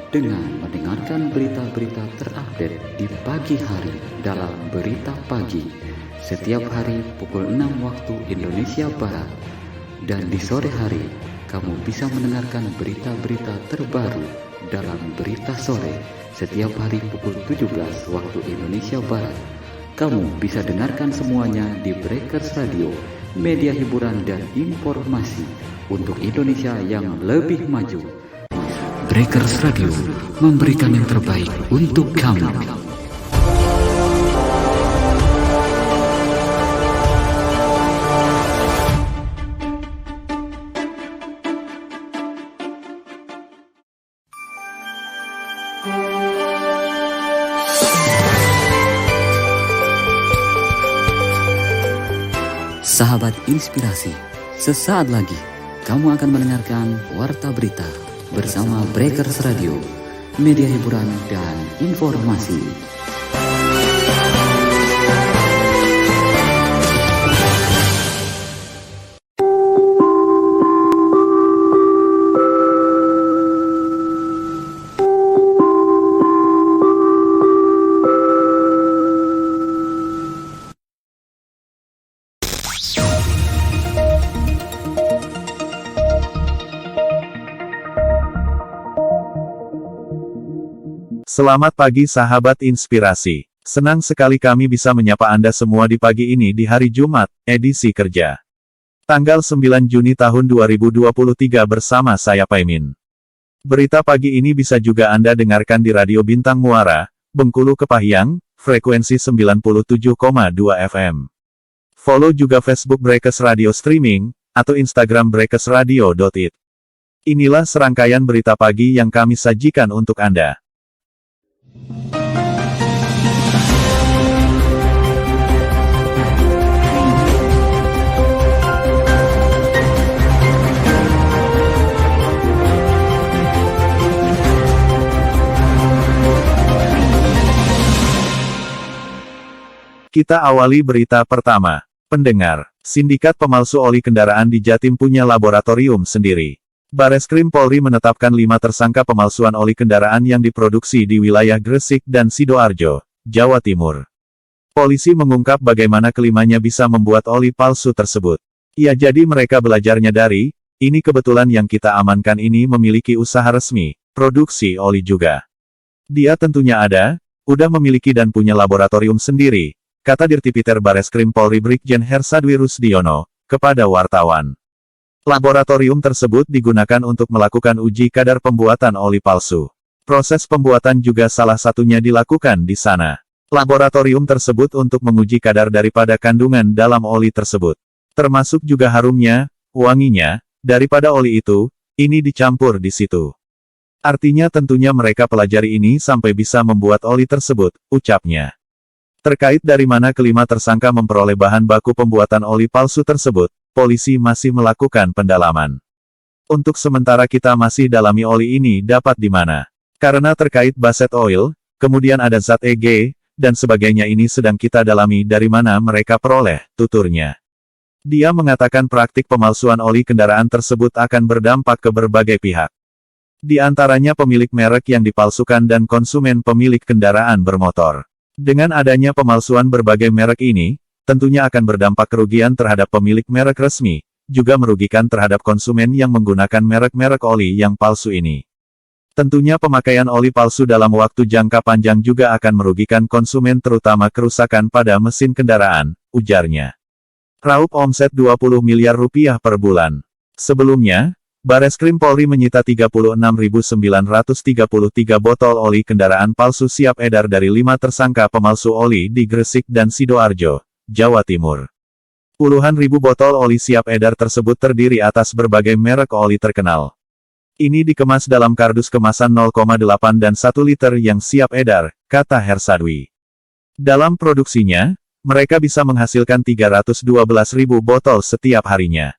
dengan mendengarkan berita-berita terupdate di pagi hari dalam Berita Pagi setiap hari pukul 6 waktu Indonesia Barat. Dan di sore hari kamu bisa mendengarkan berita-berita terbaru dalam Berita Sore setiap hari pukul 17 waktu Indonesia Barat. Kamu bisa dengarkan semuanya di Breakers Radio, media hiburan dan informasi untuk Indonesia yang lebih maju. Breakers Radio memberikan yang terbaik untuk kamu. Sahabat Inspirasi, sesaat lagi kamu akan mendengarkan Warta Berita bersama Breakers Radio, media hiburan dan informasi. Selamat pagi sahabat Inspirasi. Senang sekali kami bisa menyapa Anda semua di pagi ini di hari Jumat, edisi kerja. Tanggal 9 Juni tahun 2023 bersama saya Paimin. Berita pagi ini bisa juga Anda dengarkan di Radio Bintang Muara, Bengkulu Kepahyang, frekuensi 97,2 FM. Follow juga Facebook Breakers Radio Streaming, atau Instagram breakersradio.it. Inilah serangkaian berita pagi yang kami sajikan untuk Anda. Kita awali berita pertama. Pendengar, sindikat pemalsu oli kendaraan di Jatim punya laboratorium sendiri. Bareskrim Polri menetapkan 5 tersangka pemalsuan oli kendaraan yang diproduksi di wilayah Gresik dan Sidoarjo, Jawa Timur. Polisi mengungkap bagaimana kelimanya bisa membuat oli palsu tersebut. Ya, jadi mereka belajarnya dari, ini kebetulan yang kita amankan ini memiliki usaha resmi, produksi oli juga. Dia tentunya udah memiliki dan punya laboratorium sendiri, kata Dirtipiter Bareskrim Polri Brigjen Hersadwi Rusdiono, kepada wartawan. Laboratorium tersebut digunakan untuk melakukan uji kadar pembuatan oli palsu. Proses pembuatan juga salah satunya dilakukan di sana. Laboratorium tersebut untuk menguji kadar daripada kandungan dalam oli tersebut. Termasuk juga harumnya, wanginya, daripada oli itu, ini dicampur di situ. Artinya tentunya mereka pelajari ini sampai bisa membuat oli tersebut, ucapnya. Terkait dari mana kelima tersangka memperoleh bahan baku pembuatan oli palsu tersebut, polisi masih melakukan pendalaman. Untuk sementara kita masih dalami oli ini dapat di mana. Karena terkait baset oil, kemudian ada zat EG, dan sebagainya ini sedang kita dalami dari mana mereka peroleh, tuturnya. Dia mengatakan praktik pemalsuan oli kendaraan tersebut akan berdampak ke berbagai pihak. Di antaranya pemilik merek yang dipalsukan dan konsumen pemilik kendaraan bermotor. Dengan adanya pemalsuan berbagai merek ini, tentunya akan berdampak kerugian terhadap pemilik merek resmi, juga merugikan terhadap konsumen yang menggunakan merek-merek oli yang palsu ini. Tentunya pemakaian oli palsu dalam waktu jangka panjang juga akan merugikan konsumen terutama kerusakan pada mesin kendaraan, ujarnya. Raup omset 20 miliar rupiah per bulan. Sebelumnya, Bareskrim Polri menyita 36.933 botol oli kendaraan palsu siap edar dari 5 tersangka pemalsu oli di Gresik dan Sidoarjo, Jawa Timur. Puluhan ribu botol oli siap edar tersebut terdiri atas berbagai merek oli terkenal. Ini dikemas dalam kardus kemasan 0,8 dan 1 liter yang siap edar, kata Hersadwi. Dalam produksinya, mereka bisa menghasilkan 312.000 botol setiap harinya.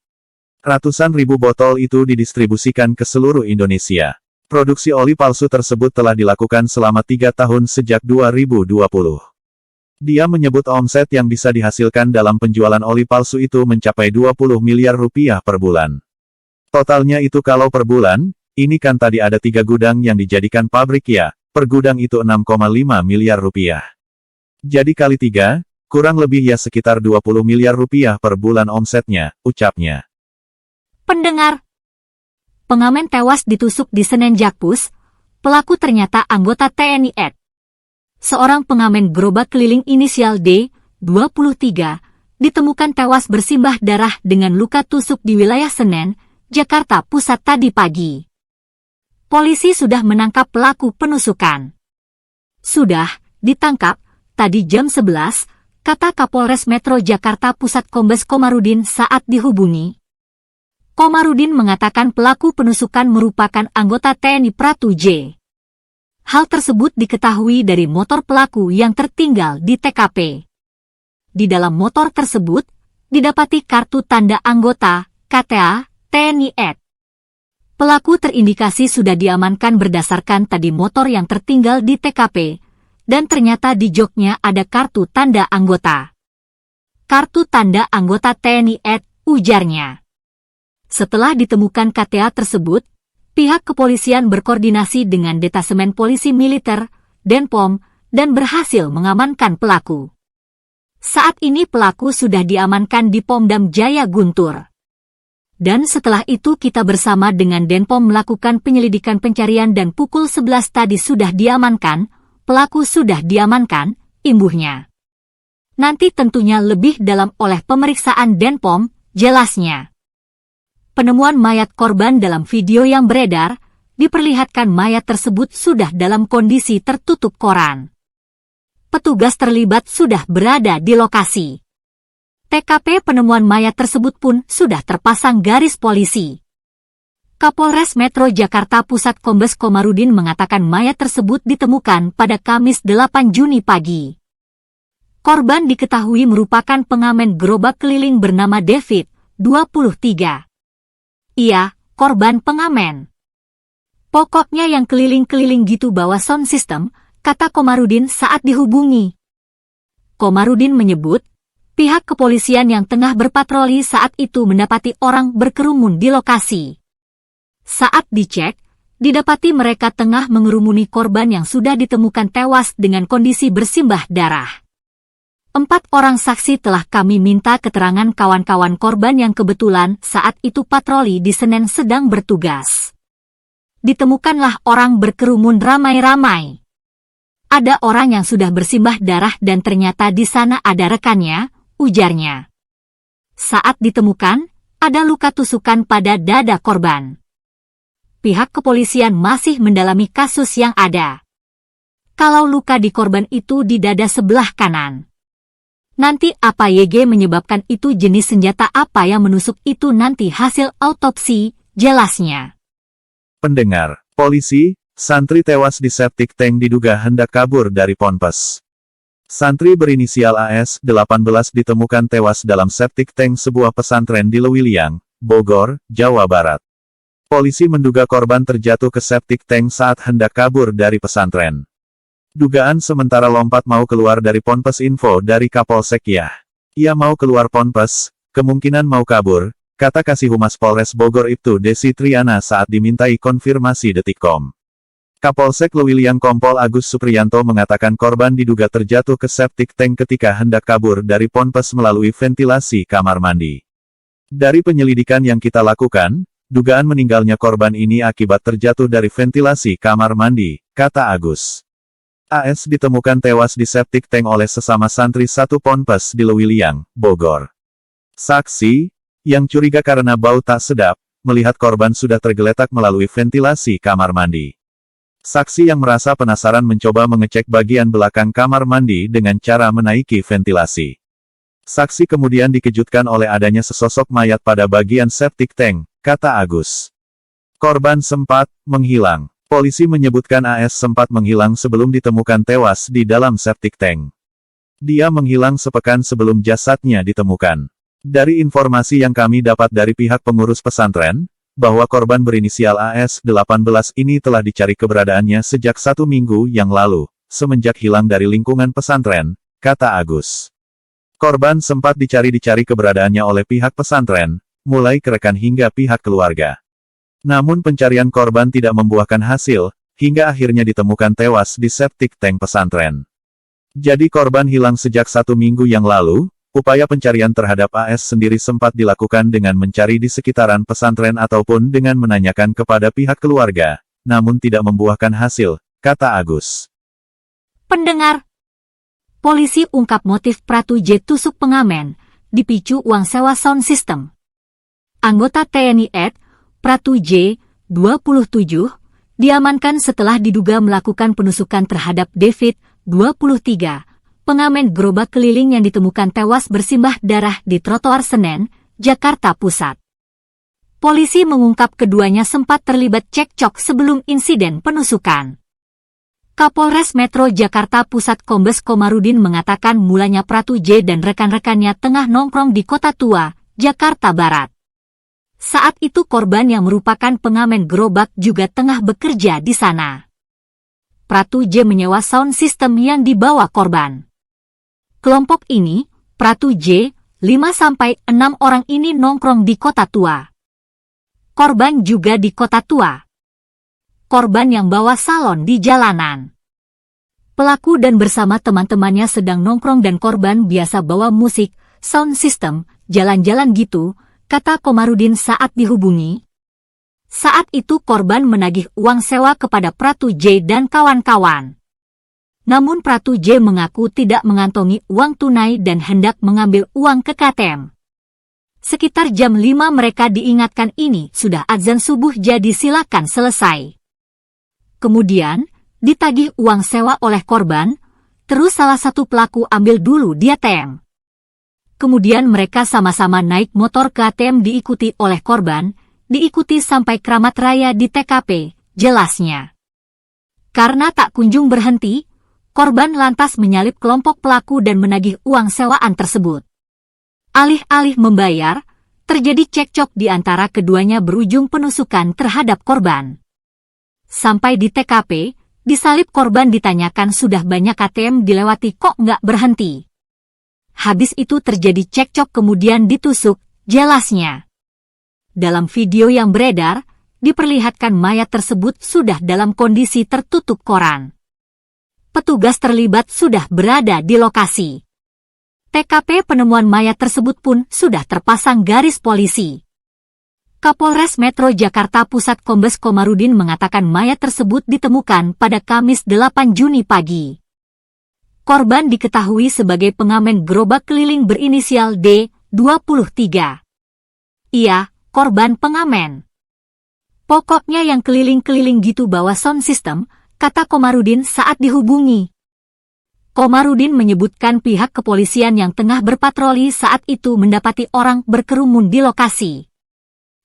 Ratusan ribu botol itu didistribusikan ke seluruh Indonesia. Produksi oli palsu tersebut telah dilakukan selama 3 tahun sejak 2020. Dia menyebut omset yang bisa dihasilkan dalam penjualan oli palsu itu mencapai 20 miliar rupiah per bulan. Totalnya itu kalau per bulan, ini kan tadi ada 3 gudang yang dijadikan pabrik ya, per gudang itu 6,5 miliar rupiah. Jadi kali 3, kurang lebih ya sekitar 20 miliar rupiah per bulan omsetnya, ucapnya. Pendengar, pengamen tewas ditusuk di Senen Jakpus, pelaku ternyata anggota TNI AD. Seorang pengamen gerobak keliling inisial D, 23, ditemukan tewas bersimbah darah dengan luka tusuk di wilayah Senen, Jakarta Pusat tadi pagi. Polisi sudah menangkap pelaku penusukan. Sudah ditangkap tadi jam 11, kata Kapolres Metro Jakarta Pusat Kombes Komarudin saat dihubungi. Komarudin mengatakan pelaku penusukan merupakan anggota TNI Pratu J. Hal tersebut diketahui dari motor pelaku yang tertinggal di TKP. Di dalam motor tersebut, didapati kartu tanda anggota, KTA, TNI AD. Pelaku terindikasi sudah diamankan berdasarkan tadi motor yang tertinggal di TKP, dan ternyata di joknya ada kartu tanda anggota. Kartu tanda anggota TNI AD, ujarnya. Setelah ditemukan KTA tersebut, pihak kepolisian berkoordinasi dengan Detasemen Polisi Militer, Denpom, dan berhasil mengamankan pelaku. Saat ini pelaku sudah diamankan di Pomdam Jaya Guntur. Dan setelah itu kita bersama dengan Denpom melakukan penyelidikan pencarian dan pukul 11 tadi sudah diamankan, pelaku sudah diamankan, imbuhnya. Nanti tentunya lebih dalam oleh pemeriksaan Denpom, jelasnya. Penemuan mayat korban dalam video yang beredar, diperlihatkan mayat tersebut sudah dalam kondisi tertutup koran. Petugas terlibat sudah berada di lokasi. TKP penemuan mayat tersebut pun sudah terpasang garis polisi. Kapolres Metro Jakarta Pusat Kombes Komarudin mengatakan mayat tersebut ditemukan pada Kamis 8 Juni pagi. Korban diketahui merupakan pengamen gerobak keliling bernama David, 23. Iya, korban pengamen. Pokoknya yang keliling-keliling gitu bawa sound system, kata Komarudin saat dihubungi. Komarudin menyebut, pihak kepolisian yang tengah berpatroli saat itu mendapati orang berkerumun di lokasi. Saat dicek, didapati mereka tengah mengerumuni korban yang sudah ditemukan tewas dengan kondisi bersimbah darah. 4 orang saksi telah kami minta keterangan kawan-kawan korban yang kebetulan saat itu patroli di Senen sedang bertugas. Ditemukanlah orang berkerumun ramai-ramai. Ada orang yang sudah bersimbah darah dan ternyata di sana ada rekannya, ujarnya. Saat ditemukan, ada luka tusukan pada dada korban. Pihak kepolisian masih mendalami kasus yang ada. Kalau luka di korban itu di dada sebelah kanan. Nanti apa YG menyebabkan itu jenis senjata apa yang menusuk itu nanti hasil autopsi, jelasnya. Pendengar, polisi, santri tewas di septic tank diduga hendak kabur dari Ponpes. Santri berinisial AS, 18 ditemukan tewas dalam septic tank sebuah pesantren di Lewiliang, Bogor, Jawa Barat. Polisi menduga korban terjatuh ke septic tank saat hendak kabur dari pesantren. Dugaan sementara lompat mau keluar dari Ponpes. Info dari Kapolsek Yah. Ia mau keluar Ponpes, kemungkinan mau kabur, kata Kasih Humas Polres Bogor Ibtu Desi Triana saat dimintai konfirmasi Detikcom. Kapolsek Lewiliang Kompol Agus Supriyanto mengatakan korban diduga terjatuh ke septic tank ketika hendak kabur dari Ponpes melalui ventilasi kamar mandi. Dari penyelidikan yang kita lakukan, dugaan meninggalnya korban ini akibat terjatuh dari ventilasi kamar mandi, kata Agus. AS ditemukan tewas di septic tank oleh sesama santri satu Ponpes di Lewiliang, Bogor. Saksi, yang curiga karena bau tak sedap, melihat korban sudah tergeletak melalui ventilasi kamar mandi. Saksi yang merasa penasaran mencoba mengecek bagian belakang kamar mandi dengan cara menaiki ventilasi. Saksi kemudian dikejutkan oleh adanya sesosok mayat pada bagian septic tank, kata Agus. Korban sempat menghilang. Polisi menyebutkan AS sempat menghilang sebelum ditemukan tewas di dalam septic tank. Dia menghilang sepekan sebelum jasadnya ditemukan. Dari informasi yang kami dapat dari pihak pengurus pesantren, bahwa korban berinisial AS 18 ini telah dicari keberadaannya sejak 1 minggu yang lalu, semenjak hilang dari lingkungan pesantren, kata Agus. Korban sempat dicari keberadaannya oleh pihak pesantren, mulai ke rekan hingga pihak keluarga. Namun pencarian korban tidak membuahkan hasil, hingga akhirnya ditemukan tewas di septic tank pesantren. Jadi korban hilang sejak 1 minggu yang lalu. Upaya pencarian terhadap AS sendiri sempat dilakukan dengan mencari di sekitaran pesantren ataupun dengan menanyakan kepada pihak keluarga, namun tidak membuahkan hasil, kata Agus. Pendengar, polisi ungkap motif Pratu J tusuk pengamen, dipicu uang sewa sound system. Anggota TNI AD, Pratu J, 27, diamankan setelah diduga melakukan penusukan terhadap David, 23, pengamen gerobak keliling yang ditemukan tewas bersimbah darah di trotoar Senen, Jakarta Pusat. Polisi mengungkap keduanya sempat terlibat cekcok sebelum insiden penusukan. Kapolres Metro Jakarta Pusat Kombes Komarudin mengatakan mulanya Pratu J dan rekan-rekannya tengah nongkrong di Kota Tua, Jakarta Barat. Saat itu korban yang merupakan pengamen gerobak juga tengah bekerja di sana. Pratu J menyewa sound system yang dibawa korban. Kelompok ini, Pratu J, 5-6 orang ini nongkrong di Kota Tua. Korban juga di Kota Tua. Korban yang bawa salon di jalanan. Pelaku dan bersama teman-temannya sedang nongkrong dan korban biasa bawa musik, sound system, jalan-jalan gitu, kata Komarudin saat dihubungi. Saat itu korban menagih uang sewa kepada Pratu J dan kawan-kawan. Namun Pratu J mengaku tidak mengantongi uang tunai dan hendak mengambil uang ke KTM. Sekitar jam 5 mereka diingatkan ini sudah azan subuh jadi silakan selesai. Kemudian, ditagih uang sewa oleh korban, terus salah satu pelaku ambil dulu di ATM. Kemudian mereka sama-sama naik motor ke ATM diikuti oleh korban, diikuti sampai Kramat Raya di TKP, jelasnya. Karena tak kunjung berhenti, korban lantas menyalip kelompok pelaku dan menagih uang sewaan tersebut. Alih-alih membayar, terjadi cekcok di antara keduanya berujung penusukan terhadap korban. Sampai di TKP, disalip korban ditanyakan sudah banyak ATM dilewati kok nggak berhenti. Habis itu terjadi cekcok kemudian ditusuk, jelasnya. Dalam video yang beredar, diperlihatkan mayat tersebut sudah dalam kondisi tertutup koran. Petugas terlibat sudah berada di lokasi. TKP penemuan mayat tersebut pun sudah terpasang garis polisi. Kapolres Metro Jakarta Pusat Kombes Komarudin mengatakan mayat tersebut ditemukan pada Kamis 8 Juni pagi. Korban diketahui sebagai pengamen gerobak keliling berinisial D, 23. Ia, korban pengamen. Pokoknya yang keliling-keliling gitu bawa sound system, kata Komarudin saat dihubungi. Komarudin menyebutkan pihak kepolisian yang tengah berpatroli saat itu mendapati orang berkerumun di lokasi.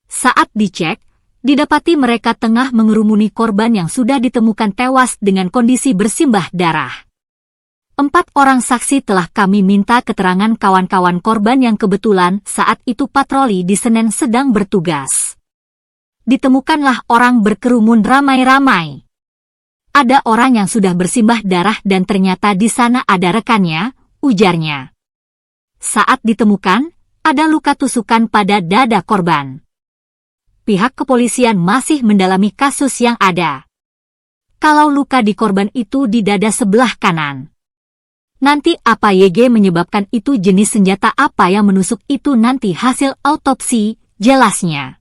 Saat dicek, didapati mereka tengah mengerumuni korban yang sudah ditemukan tewas dengan kondisi bersimbah darah. 4 orang saksi telah kami minta keterangan kawan-kawan korban yang kebetulan saat itu patroli di Senen sedang bertugas. Ditemukanlah orang berkerumun ramai-ramai. Ada orang yang sudah bersimbah darah dan ternyata di sana ada rekannya, ujarnya. Saat ditemukan, ada luka tusukan pada dada korban. Pihak kepolisian masih mendalami kasus yang ada. Kalau luka di korban itu di dada sebelah kanan. Nanti apa YG menyebabkan itu jenis senjata apa yang menusuk itu nanti hasil autopsi, jelasnya.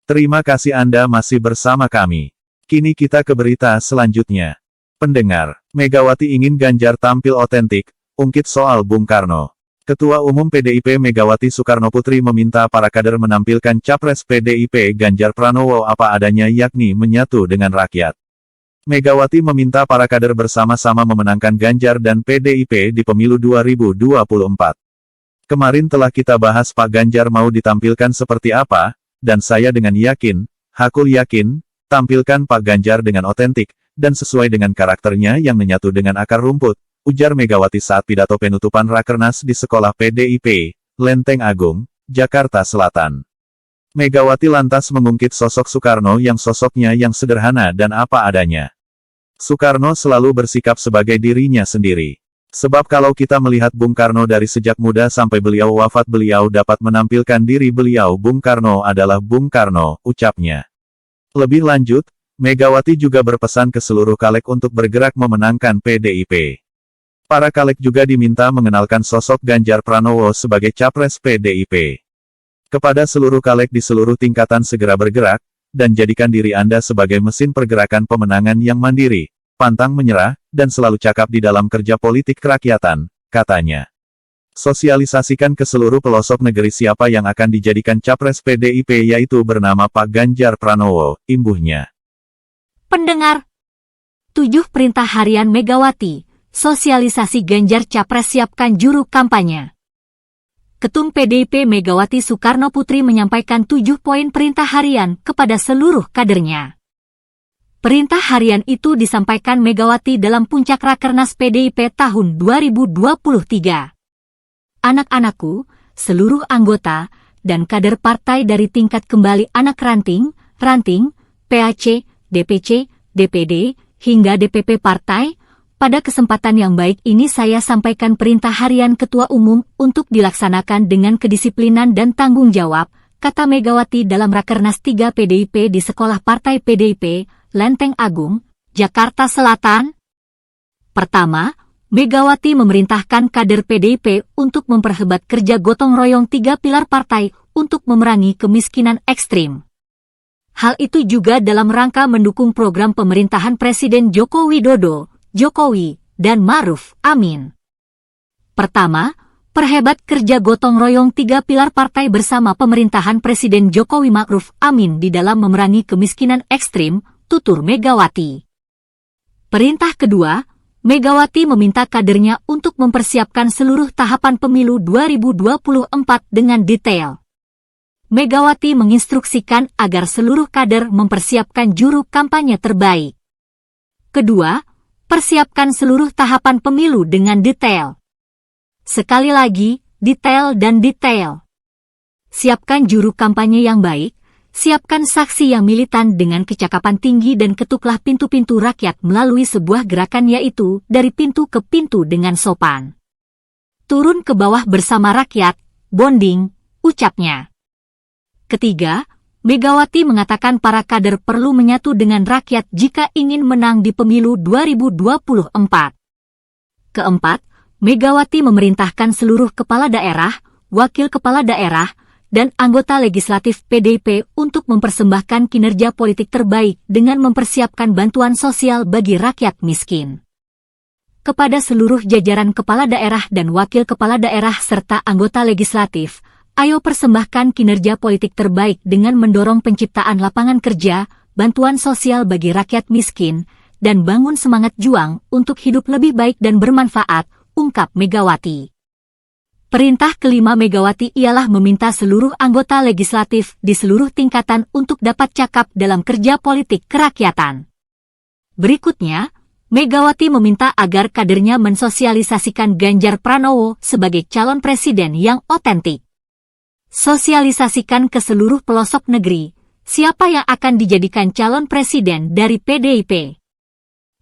Terima kasih Anda masih bersama kami. Kini kita ke berita selanjutnya. Pendengar, Megawati ingin Ganjar tampil otentik, ungkit soal Bung Karno. Ketua Umum PDIP Megawati Soekarnoputri meminta para kader menampilkan Capres PDIP Ganjar Pranowo apa adanya yakni menyatu dengan rakyat. Megawati meminta para kader bersama-sama memenangkan Ganjar dan PDIP di pemilu 2024. Kemarin telah kita bahas Pak Ganjar mau ditampilkan seperti apa, dan saya dengan yakin, Hakul yakin, tampilkan Pak Ganjar dengan otentik, dan sesuai dengan karakternya yang menyatu dengan akar rumput, ujar Megawati saat pidato penutupan Rakernas di Sekolah PDIP, Lenteng Agung, Jakarta Selatan. Megawati lantas mengungkit sosok Soekarno yang sosoknya yang sederhana dan apa adanya. Soekarno selalu bersikap sebagai dirinya sendiri. Sebab kalau kita melihat Bung Karno dari sejak muda sampai beliau wafat beliau dapat menampilkan diri beliau Bung Karno adalah Bung Karno, ucapnya. Lebih lanjut, Megawati juga berpesan ke seluruh caleg untuk bergerak memenangkan PDIP. Para caleg juga diminta mengenalkan sosok Ganjar Pranowo sebagai capres PDIP. Kepada seluruh caleg di seluruh tingkatan segera bergerak, dan jadikan diri Anda sebagai mesin pergerakan pemenangan yang mandiri, pantang menyerah, dan selalu cakap di dalam kerja politik kerakyatan, katanya. Sosialisasikan ke seluruh pelosok negeri siapa yang akan dijadikan capres PDIP yaitu bernama Pak Ganjar Pranowo, imbuhnya. Pendengar, 7 perintah harian Megawati, sosialisasi Ganjar Capres siapkan juru kampanye. Ketum PDIP Megawati Soekarno Putri menyampaikan 7 poin perintah harian kepada seluruh kadernya. Perintah harian itu disampaikan Megawati dalam puncak Rakernas PDIP tahun 2023. Anak-anakku, seluruh anggota, dan kader partai dari tingkat kembali anak ranting, PAC, DPC, DPD, hingga DPP partai, pada kesempatan yang baik ini saya sampaikan perintah harian Ketua Umum untuk dilaksanakan dengan kedisiplinan dan tanggung jawab, kata Megawati dalam Rakernas 3 PDIP di Sekolah Partai PDIP, Lenteng Agung, Jakarta Selatan. Pertama, Megawati memerintahkan kader PDIP untuk memperhebat kerja gotong royong 3 pilar partai untuk memerangi kemiskinan ekstrim. Hal itu juga dalam rangka mendukung program pemerintahan Presiden Joko Widodo, Jokowi, dan Ma'ruf Amin. Pertama, perhebat kerja gotong royong 3 pilar partai bersama pemerintahan Presiden Jokowi Ma'ruf Amin di dalam memerangi kemiskinan ekstrim, tutur Megawati. Perintah kedua, Megawati meminta kadernya untuk mempersiapkan seluruh tahapan pemilu 2024 dengan detail. Megawati menginstruksikan agar seluruh kader mempersiapkan juru kampanye terbaik. Kedua, persiapkan seluruh tahapan pemilu dengan detail. Sekali lagi, detail dan detail. Siapkan juru kampanye yang baik, siapkan saksi yang militan dengan kecakapan tinggi dan ketuklah pintu-pintu rakyat melalui sebuah gerakan yaitu dari pintu ke pintu dengan sopan. Turun ke bawah bersama rakyat, bonding, ucapnya. Ketiga, Megawati mengatakan para kader perlu menyatu dengan rakyat jika ingin menang di pemilu 2024. Keempat, Megawati memerintahkan seluruh kepala daerah, wakil kepala daerah, dan anggota legislatif PDIP untuk mempersembahkan kinerja politik terbaik dengan mempersiapkan bantuan sosial bagi rakyat miskin. Kepada seluruh jajaran kepala daerah dan wakil kepala daerah serta anggota legislatif, ayo persembahkan kinerja politik terbaik dengan mendorong penciptaan lapangan kerja, bantuan sosial bagi rakyat miskin, dan bangun semangat juang untuk hidup lebih baik dan bermanfaat, ungkap Megawati. Perintah kelima Megawati ialah meminta seluruh anggota legislatif di seluruh tingkatan untuk dapat cakap dalam kerja politik kerakyatan. Berikutnya, Megawati meminta agar kadernya mensosialisasikan Ganjar Pranowo sebagai calon presiden yang otentik. Sosialisasikan ke seluruh pelosok negeri, siapa yang akan dijadikan calon presiden dari PDIP.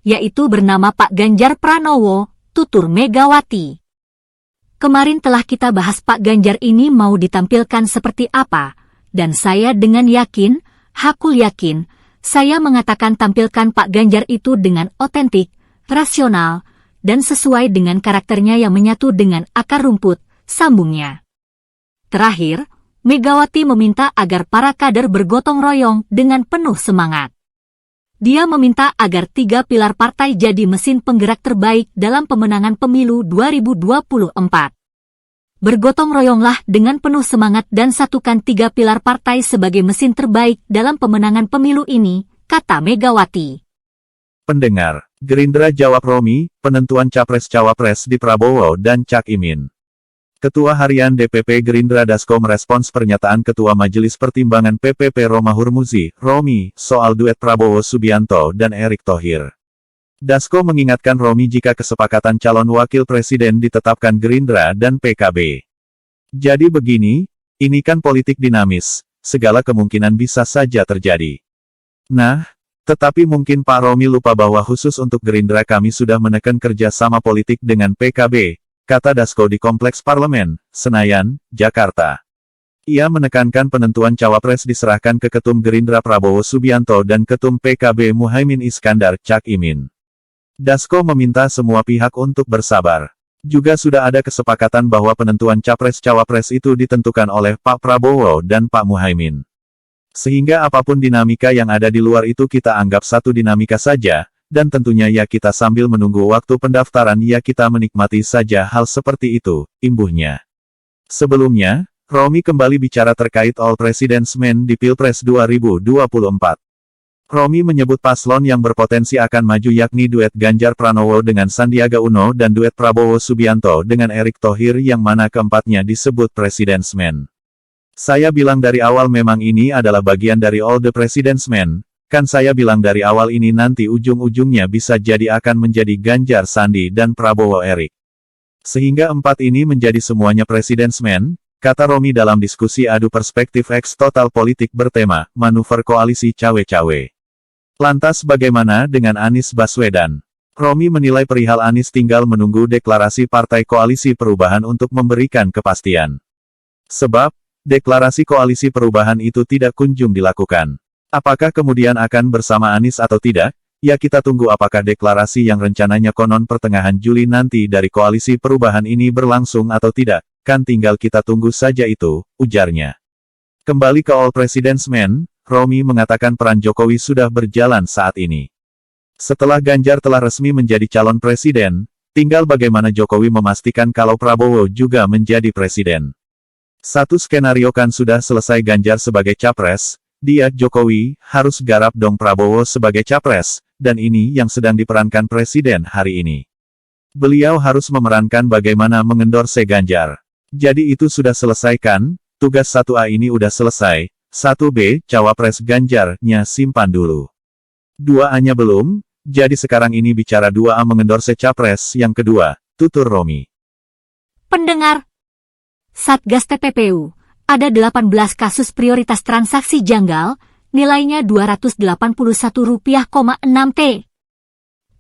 Yaitu bernama Pak Ganjar Pranowo, tutur Megawati. Kemarin telah kita bahas Pak Ganjar ini mau ditampilkan seperti apa, dan saya dengan yakin, hakul yakin, saya mengatakan tampilkan Pak Ganjar itu dengan otentik, rasional, dan sesuai dengan karakternya yang menyatu dengan akar rumput, sambungnya. Terakhir, Megawati meminta agar para kader bergotong royong dengan penuh semangat. Dia meminta agar 3 pilar partai jadi mesin penggerak terbaik dalam pemenangan pemilu 2024. Bergotong royonglah dengan penuh semangat dan satukan 3 pilar partai sebagai mesin terbaik dalam pemenangan pemilu ini, kata Megawati. Pendengar, Gerindra jawab Romi, penentuan Capres-Cawapres di Prabowo dan Cak Imin. Ketua Harian DPP Gerindra Dasko merespons pernyataan Ketua Majelis Pertimbangan PPP Romahur Muzi, Romi, soal duet Prabowo Subianto dan Erick Thohir. Dasko mengingatkan Romi jika kesepakatan calon wakil presiden ditetapkan Gerindra dan PKB. Jadi begini, ini kan politik dinamis, segala kemungkinan bisa saja terjadi. Nah, tetapi mungkin Pak Romi lupa bahwa khusus untuk Gerindra kami sudah menekan kerjasama politik dengan PKB, kata Dasko di Kompleks Parlemen, Senayan, Jakarta. Ia menekankan penentuan cawapres diserahkan ke Ketum Gerindra Prabowo Subianto dan Ketum PKB Muhaimin Iskandar Cak Imin. Dasko meminta semua pihak untuk bersabar. Juga sudah ada kesepakatan bahwa penentuan capres-cawapres itu ditentukan oleh Pak Prabowo dan Pak Muhaimin. Sehingga apapun dinamika yang ada di luar itu kita anggap satu dinamika saja, dan tentunya ya kita sambil menunggu waktu pendaftaran ya kita menikmati saja hal seperti itu, imbuhnya. Sebelumnya, Romi kembali bicara terkait All President's Men di Pilpres 2024. Romi menyebut paslon yang berpotensi akan maju yakni duet Ganjar Pranowo dengan Sandiaga Uno dan duet Prabowo Subianto dengan Erick Thohir yang mana keempatnya disebut President's Men. Saya bilang dari awal memang ini adalah bagian dari All the President's Men, kan saya bilang dari awal ini nanti ujung-ujungnya bisa jadi akan menjadi Ganjar Sandi dan Prabowo Erick. Sehingga empat ini menjadi semuanya President's Men, kata Romi dalam diskusi adu perspektif X Total Politik bertema, manuver koalisi cawe-cawe. Lantas bagaimana dengan Anies Baswedan? Romi menilai perihal Anies tinggal menunggu deklarasi Partai Koalisi Perubahan untuk memberikan kepastian. Sebab, deklarasi Koalisi Perubahan itu tidak kunjung dilakukan. Apakah kemudian akan bersama Anies atau tidak? Ya kita tunggu apakah deklarasi yang rencananya konon pertengahan Juli nanti dari Koalisi Perubahan ini berlangsung atau tidak. Kan tinggal kita tunggu saja itu, ujarnya. Kembali ke All President's Men, Romi mengatakan peran Jokowi sudah berjalan saat ini. Setelah Ganjar telah resmi menjadi calon presiden, tinggal bagaimana Jokowi memastikan kalau Prabowo juga menjadi presiden. Satu skenario kan sudah selesai Ganjar sebagai capres, dia Jokowi harus garap dong Prabowo sebagai capres, dan ini yang sedang diperankan presiden hari ini. Beliau harus memerankan bagaimana mengendorse Ganjar. Jadi itu sudah selesai kan? Tugas 1A ini udah selesai, 1B, Cawapres Ganjar-nya simpan dulu. 2A-nya belum, jadi sekarang ini bicara 2A mengendorse Capres yang kedua, tutur Romi. Pendengar, Satgas TPPU, ada 18 kasus prioritas transaksi janggal, nilainya Rp281,6 T.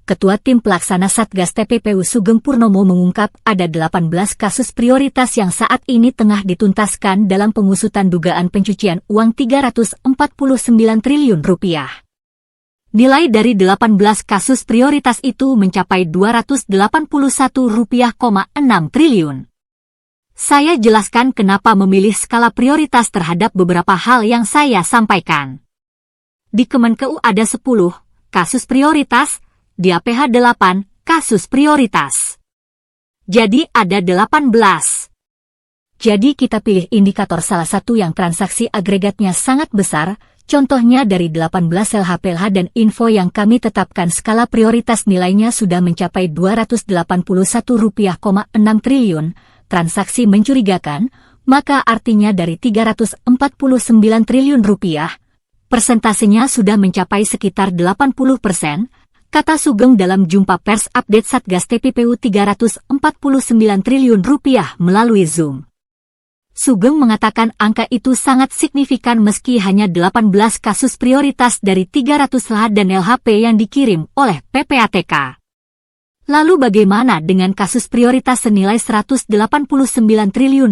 Ketua Tim Pelaksana Satgas TPPU Sugeng Purnomo mengungkap ada 18 kasus prioritas yang saat ini tengah dituntaskan dalam pengusutan dugaan pencucian uang Rp349 triliun. Nilai dari 18 kasus prioritas itu mencapai Rp281,6 triliun. Saya jelaskan kenapa memilih skala prioritas terhadap beberapa hal yang saya sampaikan. Di Kemenkeu ada 10 kasus prioritas, di APH 8 kasus prioritas. Jadi ada 18. Jadi kita pilih indikator salah satu yang transaksi agregatnya sangat besar, contohnya dari 18 LHPLH dan info yang kami tetapkan skala prioritas nilainya sudah mencapai Rp281,6 triliun, transaksi mencurigakan, maka artinya dari Rp349 triliun, persentasenya sudah mencapai sekitar 80%, kata Sugeng dalam jumpa pers update Satgas TPPU Rp349 triliun melalui Zoom. Sugeng mengatakan angka itu sangat signifikan meski hanya 18 kasus prioritas dari 300 LH dan LHP yang dikirim oleh PPATK. Lalu bagaimana dengan kasus prioritas senilai Rp189 triliun?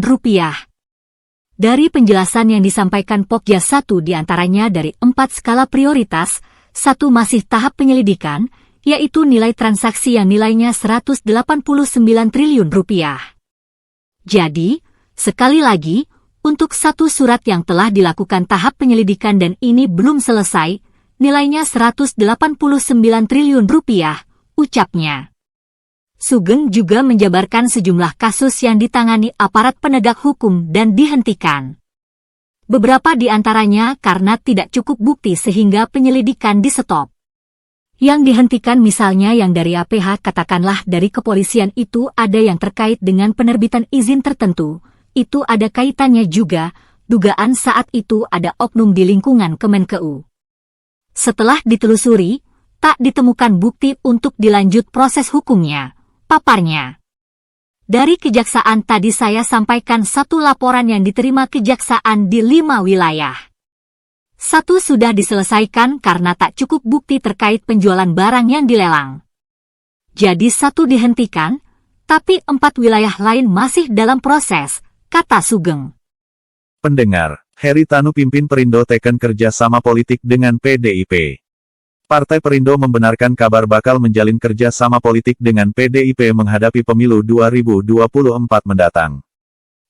Dari penjelasan yang disampaikan Pokja 1 diantaranya dari 4 skala prioritas, 1 masih tahap penyelidikan, yaitu nilai transaksi yang nilainya Rp189 triliun. Jadi, sekali lagi, untuk 1 surat yang telah dilakukan tahap penyelidikan dan ini belum selesai, nilainya Rp189 triliun, ucapnya. Sugeng juga menjabarkan sejumlah kasus yang ditangani aparat penegak hukum dan dihentikan. Beberapa di antaranya karena tidak cukup bukti sehingga penyelidikan di-stop. Yang dihentikan misalnya yang dari APH katakanlah dari kepolisian itu ada yang terkait dengan penerbitan izin tertentu, itu ada kaitannya juga, dugaan saat itu ada oknum di lingkungan Kemenkeu. Setelah ditelusuri, tak ditemukan bukti untuk dilanjut proses hukumnya, paparnya. Dari kejaksaan tadi saya sampaikan 1 laporan yang diterima kejaksaan di 5 wilayah. 1 sudah diselesaikan karena tak cukup bukti terkait penjualan barang yang dilelang. Jadi 1 dihentikan, tapi 4 wilayah lain masih dalam proses, kata Sugeng. Pendengar, Heritanu pimpin Perindo teken kerjasama politik dengan PDIP. Partai Perindo membenarkan kabar bakal menjalin kerjasama politik dengan PDIP menghadapi pemilu 2024 mendatang.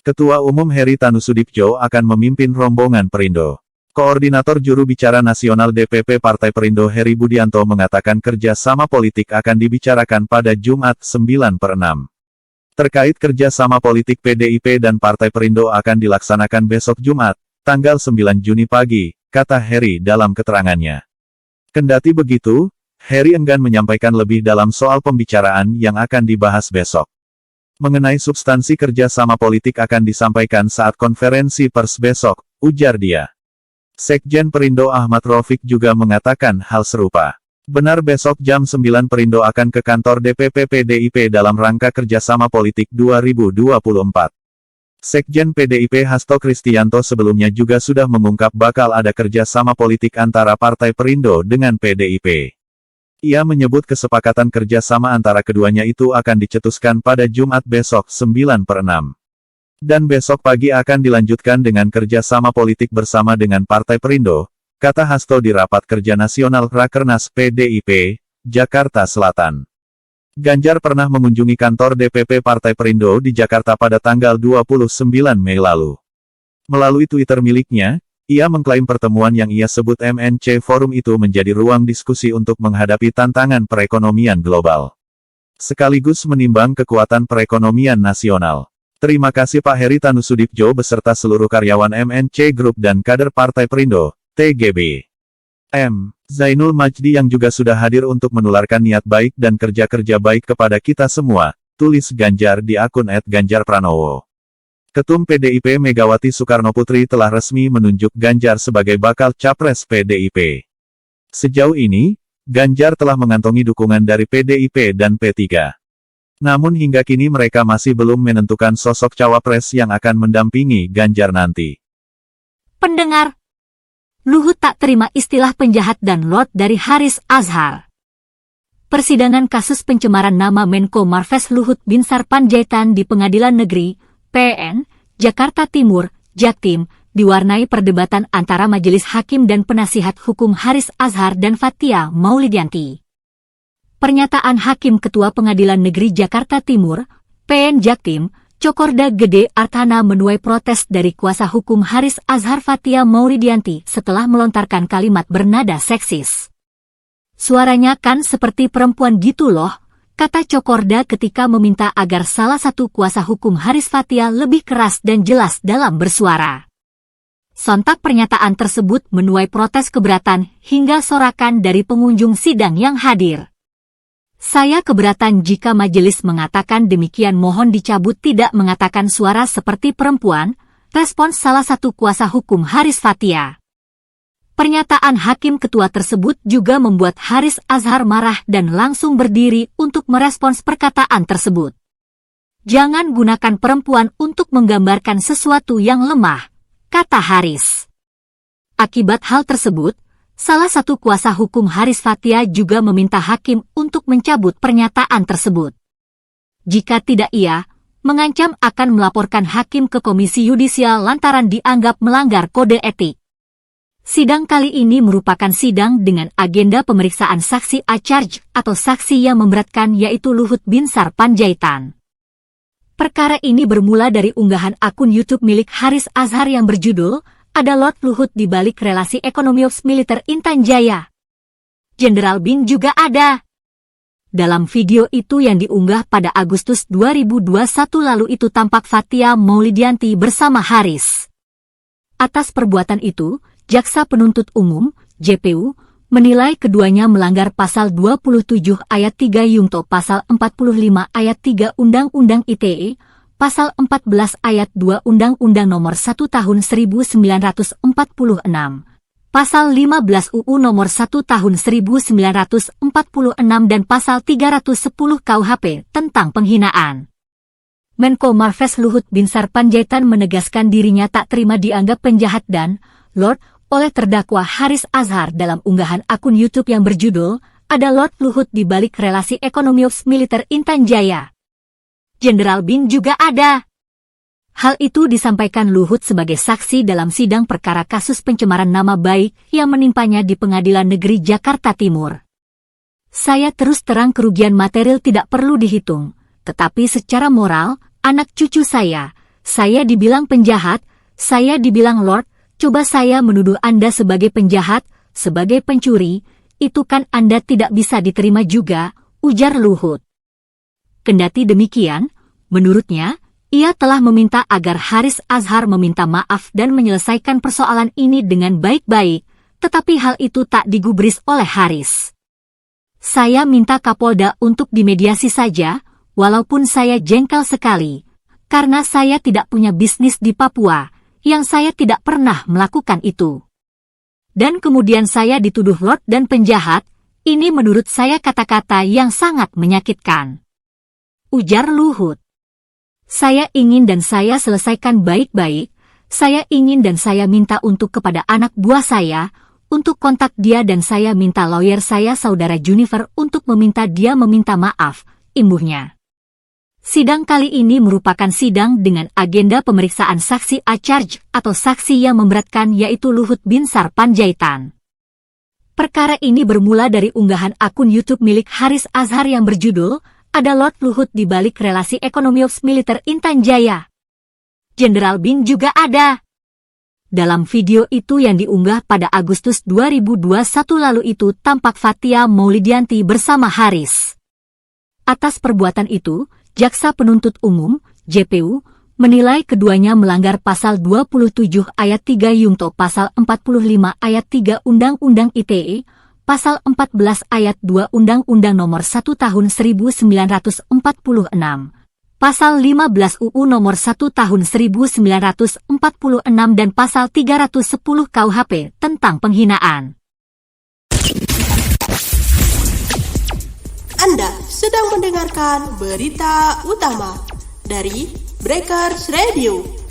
Ketua Umum Heritanu Sudipjo akan memimpin rombongan Perindo. Koordinator Juru Bicara Nasional DPP Partai Perindo Heri Budianto mengatakan kerjasama politik akan dibicarakan pada Jumat 9/6. Terkait kerjasama politik PDIP dan Partai Perindo akan dilaksanakan besok Jumat, tanggal 9 Juni pagi, kata Heri dalam keterangannya. Kendati begitu, Heri enggan menyampaikan lebih dalam soal pembicaraan yang akan dibahas besok. Mengenai substansi kerjasama politik akan disampaikan saat konferensi pers besok, ujar dia. Sekjen Perindo Ahmad Raufik juga mengatakan hal serupa. Benar besok jam 9 Perindo akan ke kantor DPP PDIP dalam rangka kerjasama politik 2024. Sekjen PDIP Hasto Kristianto sebelumnya juga sudah mengungkap bakal ada kerjasama politik antara Partai Perindo dengan PDIP. Ia menyebut kesepakatan kerjasama antara keduanya itu akan dicetuskan pada Jumat besok 9/6. Dan besok pagi akan dilanjutkan dengan kerjasama politik bersama dengan Partai Perindo, kata Hasto di Rapat Kerja Nasional Rakernas PDIP, Jakarta Selatan. Ganjar pernah mengunjungi kantor DPP Partai Perindo di Jakarta pada tanggal 29 Mei lalu. Melalui Twitter miliknya, ia mengklaim pertemuan yang ia sebut MNC Forum itu menjadi ruang diskusi untuk menghadapi tantangan perekonomian global. Sekaligus menimbang kekuatan perekonomian nasional. Terima kasih Pak Heritanu Sudipjo beserta seluruh karyawan MNC Group dan kader Partai Perindo, TGB. M. Zainul Majdi yang juga sudah hadir untuk menularkan niat baik dan kerja-kerja baik kepada kita semua, tulis Ganjar di akun @ganjarpranowo. Ketum PDIP Megawati Soekarnoputri telah resmi menunjuk Ganjar sebagai bakal capres PDIP. Sejauh ini, Ganjar telah mengantongi dukungan dari PDIP dan P3. Namun hingga kini mereka masih belum menentukan sosok cawapres yang akan mendampingi Ganjar nanti. Pendengar, Luhut tak terima istilah penjahat dan Lord dari Haris Azhar. Persidangan kasus pencemaran nama Menko Marves Luhut Binsar Panjaitan di Pengadilan Negeri, PN, Jakarta Timur, Jaktim, diwarnai perdebatan antara Majelis Hakim dan penasihat hukum Haris Azhar dan Fathia Maulidianti. Pernyataan Hakim Ketua Pengadilan Negeri Jakarta Timur, PN Jaktim, Cokorda Gede Artana menuai protes dari kuasa hukum Haris Azhar Fathia Maulidianti setelah melontarkan kalimat bernada seksis. Suaranya kan seperti perempuan gitu loh, kata Cokorda ketika meminta agar salah satu kuasa hukum Haris Fathia lebih keras dan jelas dalam bersuara. Sontak pernyataan tersebut menuai protes keberatan hingga sorakan dari pengunjung sidang yang hadir. Saya keberatan jika majelis mengatakan demikian, mohon dicabut tidak mengatakan suara seperti perempuan, respons salah satu kuasa hukum Haris Fathia. Pernyataan hakim ketua tersebut juga membuat Haris Azhar marah dan langsung berdiri untuk merespons perkataan tersebut. Jangan gunakan perempuan untuk menggambarkan sesuatu yang lemah, kata Haris. Akibat hal tersebut, salah satu kuasa hukum Haris Fathia juga meminta hakim untuk mencabut pernyataan tersebut. Jika tidak ia, mengancam akan melaporkan hakim ke Komisi Yudisial lantaran dianggap melanggar kode etik. Sidang kali ini merupakan sidang dengan agenda pemeriksaan saksi A-charge atau saksi yang memberatkan yaitu Luhut Binsar Panjaitan. Perkara ini bermula dari unggahan akun YouTube milik Haris Azhar yang berjudul "Ada Lord Luhut di balik relasi ekonomi Ops Militer Intan Jaya. Jenderal Bin juga ada." Dalam video itu yang diunggah pada Agustus 2021 lalu itu tampak Fathia Maulidianti bersama Haris. Atas perbuatan itu, Jaksa Penuntut Umum, JPU, menilai keduanya melanggar Pasal 27 Ayat 3 Yungto Pasal 45 Ayat 3 Undang-Undang ITE, Pasal 14 Ayat 2 Undang-Undang Nomor 1 Tahun 1946, Pasal 15 UU Nomor 1 Tahun 1946 dan Pasal 310 KUHP tentang penghinaan. Menko Marves Luhut Binsar Panjaitan menegaskan dirinya tak terima dianggap penjahat dan Lord oleh terdakwa Haris Azhar dalam unggahan akun YouTube yang berjudul "Ada Lord Luhut di balik relasi ekonomi Ops Militer Intan Jaya. Jenderal Bin juga ada." Hal itu disampaikan Luhut sebagai saksi dalam sidang perkara kasus pencemaran nama baik yang menimpanya di Pengadilan Negeri Jakarta Timur. Saya terus terang kerugian material tidak perlu dihitung, tetapi secara moral, anak cucu saya dibilang penjahat, saya dibilang Lord, coba saya menuduh Anda sebagai penjahat, sebagai pencuri, itu kan Anda tidak bisa diterima juga, ujar Luhut. Kendati demikian, menurutnya, ia telah meminta agar Haris Azhar meminta maaf dan menyelesaikan persoalan ini dengan baik-baik, tetapi hal itu tak digubris oleh Haris. Saya minta Kapolda untuk dimediasi saja, walaupun saya jengkel sekali, karena saya tidak punya bisnis di Papua, yang saya tidak pernah melakukan itu. Dan kemudian saya dituduh Lord dan penjahat, ini menurut saya kata-kata yang sangat menyakitkan. Ujar Luhut. Saya ingin dan saya selesaikan baik-baik, saya ingin dan saya minta untuk kepada anak buah saya, untuk kontak dia dan saya minta lawyer saya saudara Junifer untuk meminta dia meminta maaf, imbuhnya. Sidang kali ini merupakan sidang dengan agenda pemeriksaan saksi A-charge atau saksi yang memberatkan yaitu Luhut Binsar Panjaitan. Perkara ini bermula dari unggahan akun YouTube milik Haris Azhar yang berjudul, Ada Lord Luhut di balik relasi ekonomi Ops Militer Intan Jaya. Jenderal Bin juga ada. Dalam video itu yang diunggah pada Agustus 2021 lalu itu tampak Fathia Maulidianti bersama Haris. Atas perbuatan itu, Jaksa Penuntut Umum, JPU, menilai keduanya melanggar Pasal 27 Ayat 3 Yungto Pasal 45 Ayat 3 Undang-Undang ITE, Pasal 14 Ayat 2 Undang-Undang Nomor 1 Tahun 1946, Pasal 15 UU Nomor 1 Tahun 1946 dan Pasal 310 KUHP tentang penghinaan. Anda sedang mendengarkan berita utama dari Breakers Radio.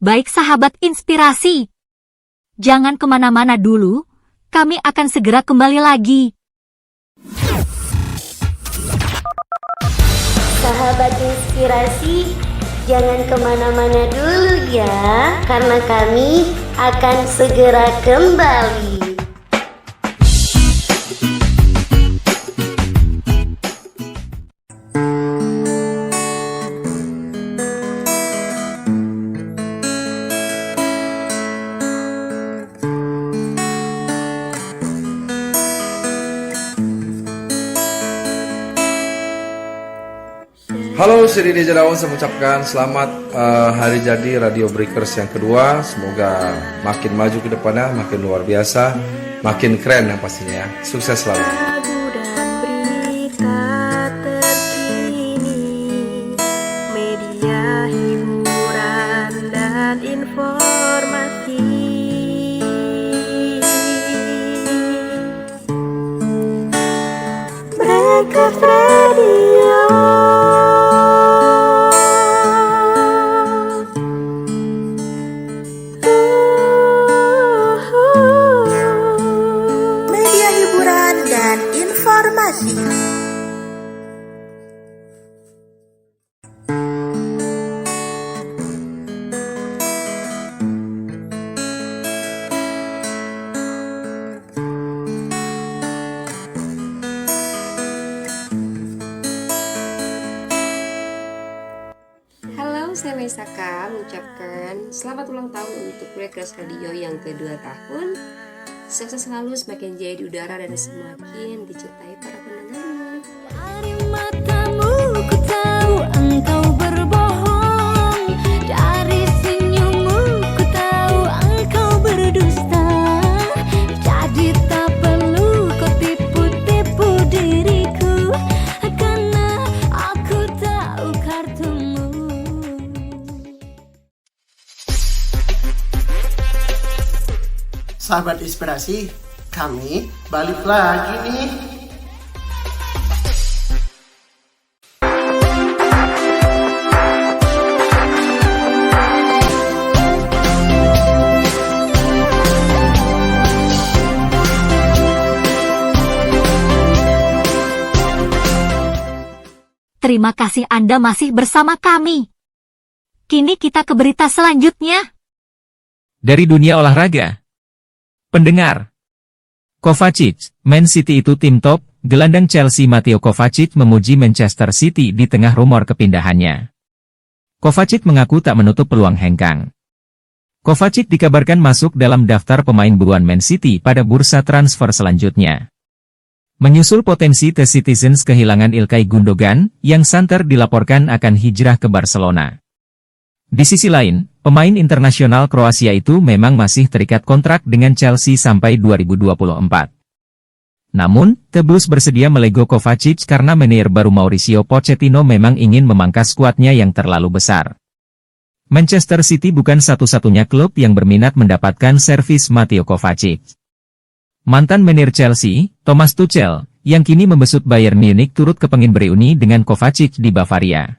Baik sahabat inspirasi, jangan kemana-mana dulu, kami akan segera kembali lagi. Sahabat inspirasi, jangan kemana-mana dulu ya, karena kami akan segera kembali. Halo Sri Dejarawan, saya mengucapkan selamat hari jadi Radio Breakers yang kedua. Semoga makin maju ke depannya, makin luar biasa, makin keren yang pastinya ya. Sukses selalu. Lagu dan berita terkini, media hiburan dan informasi. Breakers Radio. Saya Maisaka mengucapkan selamat ulang tahun untuk Breakers Radio yang kedua tahun. Sukses selalu, semakin jaya di udara dan semakin dicintai para pendengarnya. Dari matamu ku tahu engkau berbohong, dari senyummu ku tahu engkau berdusta. Jadi tak perlu kau tipu-tipu diriku, karena aku tahu kartumu. sahabat inspirasi, kami balik lagi nih. Terima kasih Anda masih bersama kami. Kini kita ke berita selanjutnya. Dari dunia olahraga. Pendengar. Kovacic, Man City itu tim top, gelandang Chelsea Mateo Kovacic memuji Manchester City di tengah rumor kepindahannya. Kovacic mengaku tak menutup peluang hengkang. Kovacic dikabarkan masuk dalam daftar pemain buruan Man City pada bursa transfer selanjutnya. Menyusul potensi The Citizens kehilangan Ilkay Gundogan, yang santer dilaporkan akan hijrah ke Barcelona. Di sisi lain, pemain internasional Kroasia itu memang masih terikat kontrak dengan Chelsea sampai 2024. Namun, The Blues bersedia melego Kovacic karena manajer baru Mauricio Pochettino memang ingin memangkas skuadnya yang terlalu besar. Manchester City bukan satu-satunya klub yang berminat mendapatkan servis Mateo Kovacic. Mantan manajer Chelsea, Thomas Tuchel, yang kini membesut Bayern Munich turut kepengin bereuni dengan Kovacic di Bavaria.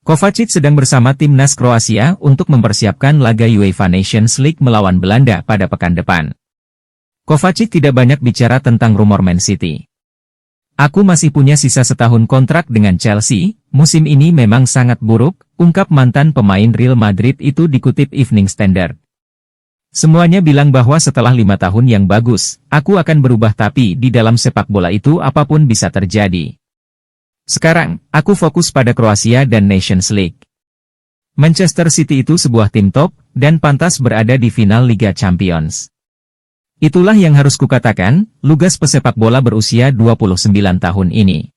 Kovacic sedang bersama timnas Kroasia untuk mempersiapkan laga UEFA Nations League melawan Belanda pada pekan depan. Kovacic tidak banyak bicara tentang rumor Man City. Aku masih punya sisa setahun kontrak dengan Chelsea, musim ini memang sangat buruk, ungkap mantan pemain Real Madrid itu dikutip Evening Standard. Semuanya bilang bahwa setelah 5 tahun yang bagus, aku akan berubah tapi di dalam sepak bola itu apapun bisa terjadi. Sekarang, aku fokus pada Kroasia dan Nations League. Manchester City itu sebuah tim top, dan pantas berada di final Liga Champions. Itulah yang harus kukatakan, lugas pesepak bola berusia 29 tahun ini.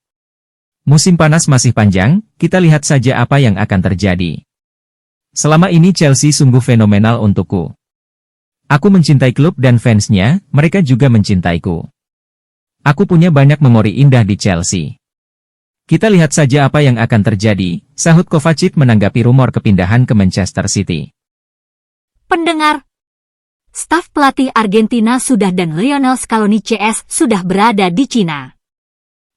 Musim panas masih panjang, kita lihat saja apa yang akan terjadi. Selama ini Chelsea sungguh fenomenal untukku. Aku mencintai klub dan fansnya, mereka juga mencintaiku. Aku punya banyak memori indah di Chelsea. Kita lihat saja apa yang akan terjadi, sahut Kovacic menanggapi rumor kepindahan ke Manchester City. Pendengar, staf pelatih Argentina sudah dan Lionel Scaloni CS sudah berada di Cina.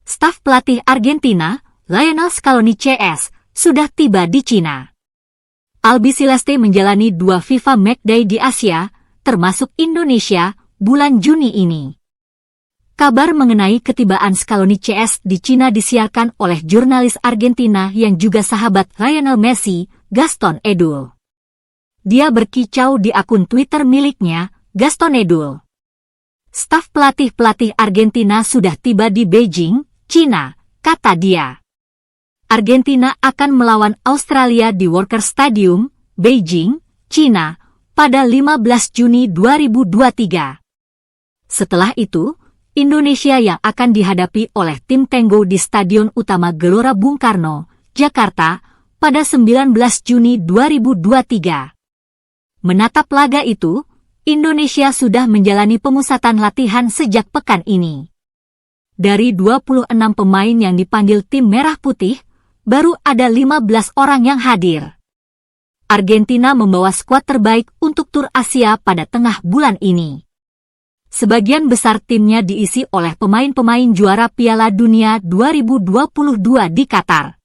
Staf pelatih Argentina, Lionel Scaloni CS, sudah tiba di Cina. Albiceleste menjalani 2 FIFA Matchday di Asia, termasuk Indonesia, bulan Juni ini. Kabar mengenai ketibaan Scaloni CS di Cina disiarkan oleh jurnalis Argentina yang juga sahabat Lionel Messi, Gaston Edul. Dia berkicau di akun Twitter miliknya, Gaston Edul. Staf pelatih Argentina sudah tiba di Beijing, Cina, kata dia. Argentina akan melawan Australia di Walker Stadium, Beijing, Cina, pada 15 Juni 2023. Setelah itu, Indonesia yang akan dihadapi oleh tim Tenggo di Stadion Utama Gelora Bung Karno, Jakarta, pada 19 Juni 2023. Menatap laga itu, Indonesia sudah menjalani pemusatan latihan sejak pekan ini. Dari 26 pemain yang dipanggil tim Merah Putih, baru ada 15 orang yang hadir. Argentina membawa skuad terbaik untuk tur Asia pada tengah bulan ini. Sebagian besar timnya diisi oleh pemain-pemain juara Piala Dunia 2022 di Qatar.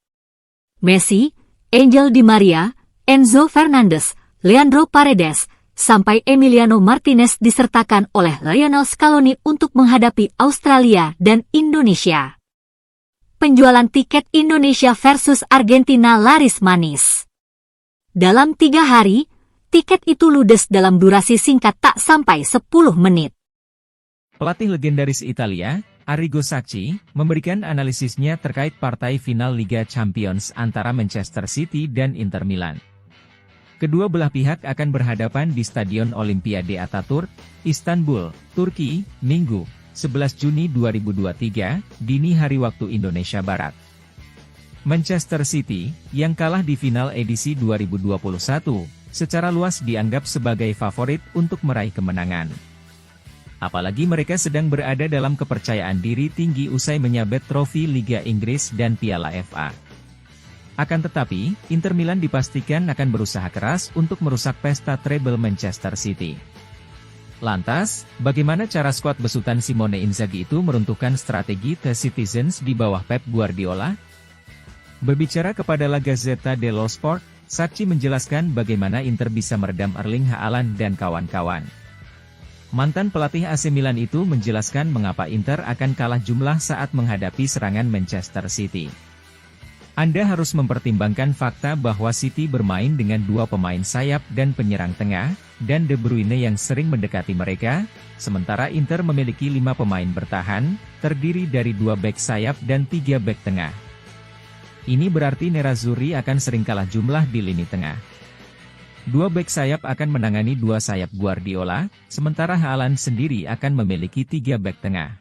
Messi, Angel Di Maria, Enzo Fernandez, Leandro Paredes, sampai Emiliano Martinez disertakan oleh Lionel Scaloni untuk menghadapi Australia dan Indonesia. Penjualan tiket Indonesia versus Argentina laris manis. Dalam 3 hari, tiket itu ludes dalam durasi singkat tak sampai 10 menit. Pelatih legendaris Italia, Arrigo Sacchi, memberikan analisisnya terkait partai final Liga Champions antara Manchester City dan Inter Milan. Kedua belah pihak akan berhadapan di Stadion Olimpiade Ataturk, Istanbul, Turki, Minggu, 11 Juni 2023, dini hari waktu Indonesia Barat. Manchester City, yang kalah di final edisi 2021, secara luas dianggap sebagai favorit untuk meraih kemenangan. Apalagi mereka sedang berada dalam kepercayaan diri tinggi usai menyabet trofi Liga Inggris dan Piala FA. Akan tetapi, Inter Milan dipastikan akan berusaha keras untuk merusak pesta treble Manchester City. Lantas, bagaimana cara skuad besutan Simone Inzaghi itu meruntuhkan strategi The Citizens di bawah Pep Guardiola? Berbicara kepada La Gazzetta dello Sport, Sacchi menjelaskan bagaimana Inter bisa meredam Erling Haaland dan kawan-kawan. Mantan pelatih AC Milan itu menjelaskan mengapa Inter akan kalah jumlah saat menghadapi serangan Manchester City. Anda harus mempertimbangkan fakta bahwa City bermain dengan 2 pemain sayap dan penyerang tengah, dan De Bruyne yang sering mendekati mereka, sementara Inter memiliki 5 pemain bertahan, terdiri dari 2 bek sayap dan 3 bek tengah. Ini berarti Nerazzurri akan sering kalah jumlah di lini tengah. 2 bek sayap akan menangani 2 sayap Guardiola, sementara Haaland sendiri akan memiliki 3 bek tengah.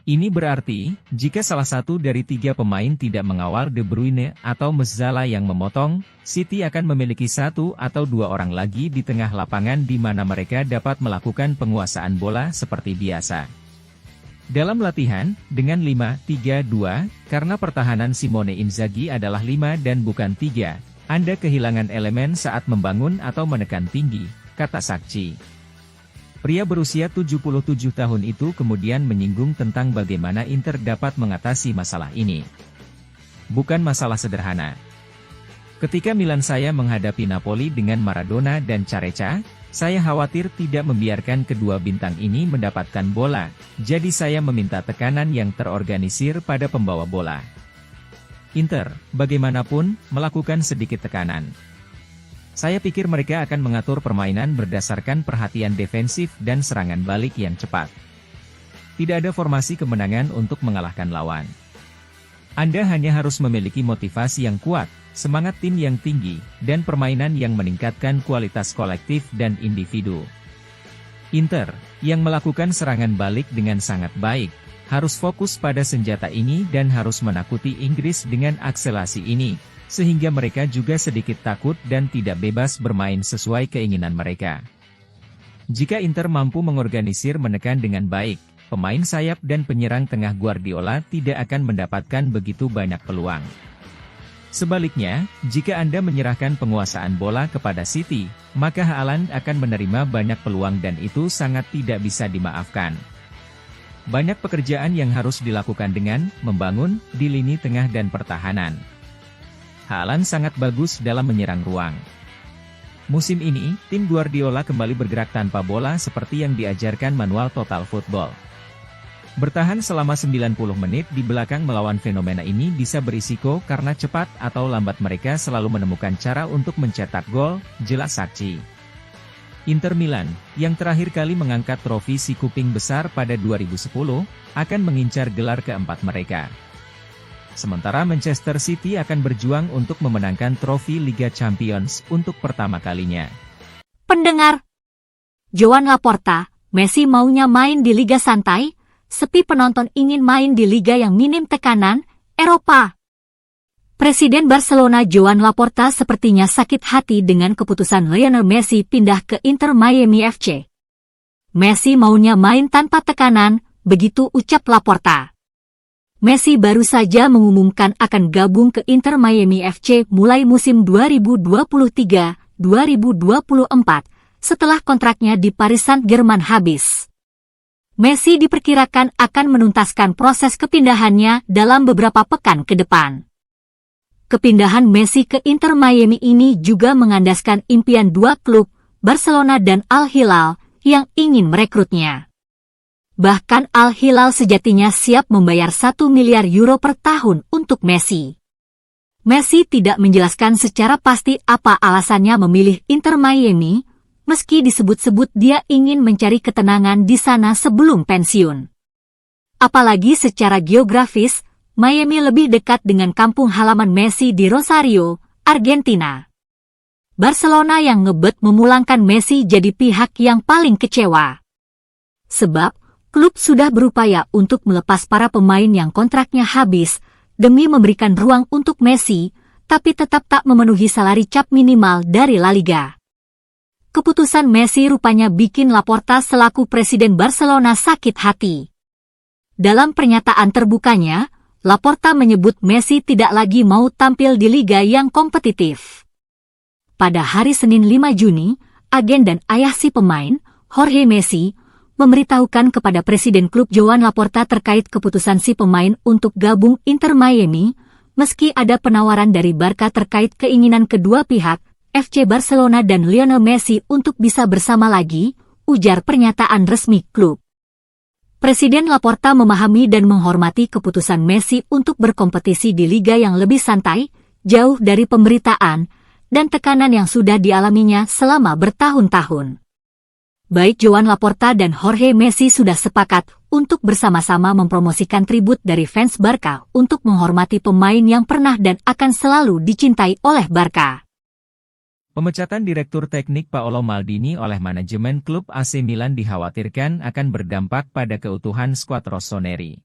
Ini berarti, jika salah satu dari 3 pemain tidak mengawal De Bruyne atau Mezzala yang memotong, City akan memiliki 1 atau 2 orang lagi di tengah lapangan di mana mereka dapat melakukan penguasaan bola seperti biasa. Dalam latihan, dengan 5-3-2, karena pertahanan Simone Inzaghi adalah 5 dan bukan 3, Anda kehilangan elemen saat membangun atau menekan tinggi, kata Sacchi. Pria berusia 77 tahun itu kemudian menyinggung tentang bagaimana Inter dapat mengatasi masalah ini. Bukan masalah sederhana. Ketika Milan saya menghadapi Napoli dengan Maradona dan Careca, saya khawatir tidak membiarkan kedua bintang ini mendapatkan bola, jadi saya meminta tekanan yang terorganisir pada pembawa bola. Inter, bagaimanapun, melakukan sedikit tekanan. Saya pikir mereka akan mengatur permainan berdasarkan perhatian defensif dan serangan balik yang cepat. Tidak ada formasi kemenangan untuk mengalahkan lawan. Anda hanya harus memiliki motivasi yang kuat, semangat tim yang tinggi, dan permainan yang meningkatkan kualitas kolektif dan individu. Inter, yang melakukan serangan balik dengan sangat baik, harus fokus pada senjata ini dan harus menakuti Inggris dengan akselerasi ini, sehingga mereka juga sedikit takut dan tidak bebas bermain sesuai keinginan mereka. Jika Inter mampu mengorganisir menekan dengan baik, pemain sayap dan penyerang tengah Guardiola tidak akan mendapatkan begitu banyak peluang. Sebaliknya, jika Anda menyerahkan penguasaan bola kepada City, maka Haaland akan menerima banyak peluang dan itu sangat tidak bisa dimaafkan. Banyak pekerjaan yang harus dilakukan dengan membangun di lini tengah dan pertahanan. Haaland sangat bagus dalam menyerang ruang. Musim ini, tim Guardiola kembali bergerak tanpa bola seperti yang diajarkan manual Total Football. Bertahan selama 90 menit di belakang melawan fenomena ini bisa berisiko karena cepat atau lambat mereka selalu menemukan cara untuk mencetak gol, jelas Sacchi. Inter Milan, yang terakhir kali mengangkat trofi si kuping besar pada 2010, akan mengincar gelar keempat mereka. Sementara Manchester City akan berjuang untuk memenangkan trofi Liga Champions untuk pertama kalinya. Pendengar, Joan Laporta, Messi maunya main di Liga santai, sepi penonton ingin main di Liga yang minim tekanan, Eropa. Presiden Barcelona Joan Laporta sepertinya sakit hati dengan keputusan Lionel Messi pindah ke Inter Miami FC. Messi maunya main tanpa tekanan, begitu ucap Laporta. Messi baru saja mengumumkan akan gabung ke Inter Miami FC mulai musim 2023-2024, setelah kontraknya di Paris Saint-Germain habis. Messi diperkirakan akan menuntaskan proses kepindahannya dalam beberapa pekan ke depan. Kepindahan Messi ke Inter Miami ini juga mengandaskan impian 2 klub, Barcelona dan Al Hilal, yang ingin merekrutnya. Bahkan Al Hilal sejatinya siap membayar 1 miliar euro per tahun untuk Messi. Messi tidak menjelaskan secara pasti apa alasannya memilih Inter Miami, meski disebut-sebut dia ingin mencari ketenangan di sana sebelum pensiun. Apalagi secara geografis, Miami lebih dekat dengan kampung halaman Messi di Rosario, Argentina. Barcelona yang ngebet memulangkan Messi jadi pihak yang paling kecewa. Sebab, klub sudah berupaya untuk melepas para pemain yang kontraknya habis, demi memberikan ruang untuk Messi, tapi tetap tak memenuhi salary cap minimal dari La Liga. Keputusan Messi rupanya bikin Laporta selaku presiden Barcelona sakit hati. Dalam pernyataan terbukanya, Laporta menyebut Messi tidak lagi mau tampil di liga yang kompetitif. Pada hari Senin 5 Juni, agen dan ayah si pemain, Jorge Messi, memberitahukan kepada Presiden klub Joan Laporta terkait keputusan si pemain untuk gabung Inter Miami, meski ada penawaran dari Barca terkait keinginan kedua pihak, FC Barcelona dan Lionel Messi untuk bisa bersama lagi, ujar pernyataan resmi klub. Presiden Laporta memahami dan menghormati keputusan Messi untuk berkompetisi di liga yang lebih santai, jauh dari pemberitaan, dan tekanan yang sudah dialaminya selama bertahun-tahun. Baik Joan Laporta dan Jorge Messi sudah sepakat untuk bersama-sama mempromosikan tribut dari fans Barca untuk menghormati pemain yang pernah dan akan selalu dicintai oleh Barca. Pemecatan Direktur Teknik Paolo Maldini oleh manajemen klub AC Milan dikhawatirkan akan berdampak pada keutuhan skuad rossoneri.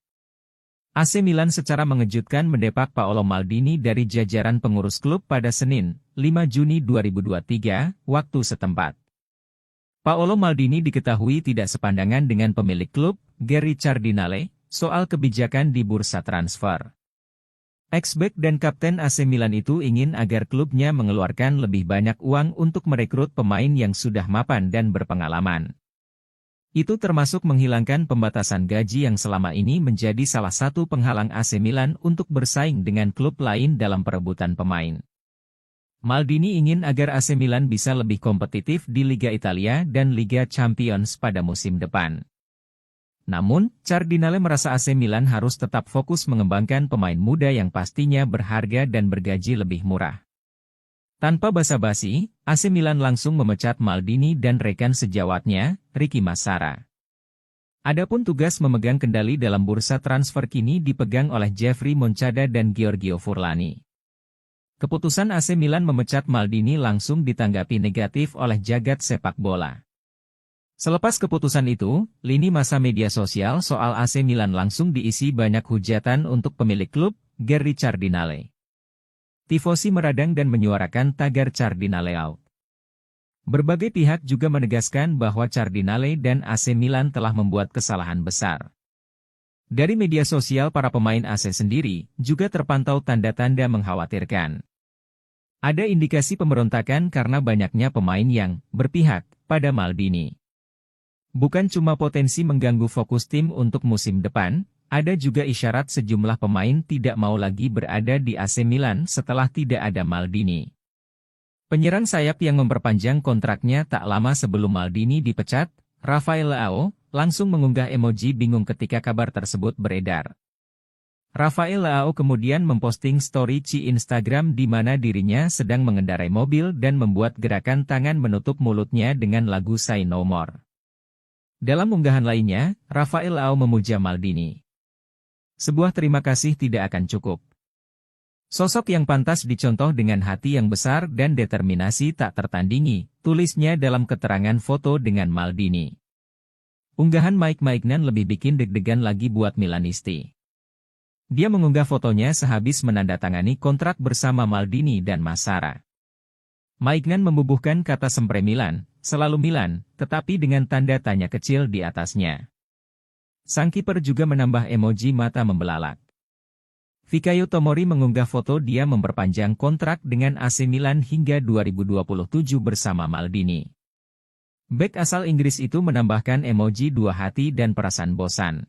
AC Milan secara mengejutkan mendepak Paolo Maldini dari jajaran pengurus klub pada Senin, 5 Juni 2023, waktu setempat. Paolo Maldini diketahui tidak sepandangan dengan pemilik klub, Gary Cardinale, soal kebijakan di bursa transfer. Ex-bek dan kapten AC Milan itu ingin agar klubnya mengeluarkan lebih banyak uang untuk merekrut pemain yang sudah mapan dan berpengalaman. Itu termasuk menghilangkan pembatasan gaji yang selama ini menjadi salah satu penghalang AC Milan untuk bersaing dengan klub lain dalam perebutan pemain. Maldini ingin agar AC Milan bisa lebih kompetitif di Liga Italia dan Liga Champions pada musim depan. Namun, Cardinale merasa AC Milan harus tetap fokus mengembangkan pemain muda yang pastinya berharga dan bergaji lebih murah. Tanpa basa-basi, AC Milan langsung memecat Maldini dan rekan sejawatnya, Ricky Massara. Adapun tugas memegang kendali dalam bursa transfer kini dipegang oleh Jeffrey Moncada dan Giorgio Furlani. Keputusan AC Milan memecat Maldini langsung ditanggapi negatif oleh jagat sepak bola. Selepas keputusan itu, lini masa media sosial soal AC Milan langsung diisi banyak hujatan untuk pemilik klub, Gary Cardinale. Tifosi meradang dan menyuarakan tagar Cardinale out. Berbagai pihak juga menegaskan bahwa Cardinale dan AC Milan telah membuat kesalahan besar. Dari media sosial para pemain AC sendiri, juga terpantau tanda-tanda mengkhawatirkan. Ada indikasi pemberontakan karena banyaknya pemain yang berpihak pada Maldini. Bukan cuma potensi mengganggu fokus tim untuk musim depan, ada juga isyarat sejumlah pemain tidak mau lagi berada di AC Milan setelah tidak ada Maldini. Penyerang sayap yang memperpanjang kontraknya tak lama sebelum Maldini dipecat, Rafael Leao, langsung mengunggah emoji bingung ketika kabar tersebut beredar. Rafael Leao kemudian memposting story di Instagram di mana dirinya sedang mengendarai mobil dan membuat gerakan tangan menutup mulutnya dengan lagu Say No More. Dalam unggahan lainnya, Rafael Leao memuja Maldini. Sebuah terima kasih tidak akan cukup. Sosok yang pantas dicontoh dengan hati yang besar dan determinasi tak tertandingi, tulisnya dalam keterangan foto dengan Maldini. Unggahan Mike Maignan lebih bikin deg-degan lagi buat Milanisti. Dia mengunggah fotonya sehabis menandatangani kontrak bersama Maldini dan Massara. Maignan membubuhkan kata Sempre Milan, selalu Milan, tetapi dengan tanda tanya kecil di atasnya. Sang kiper juga menambah emoji mata membelalak. Fikayo Tomori mengunggah foto dia memperpanjang kontrak dengan AC Milan hingga 2027 bersama Maldini. Bek asal Inggris itu menambahkan emoji dua hati dan perasaan bosan.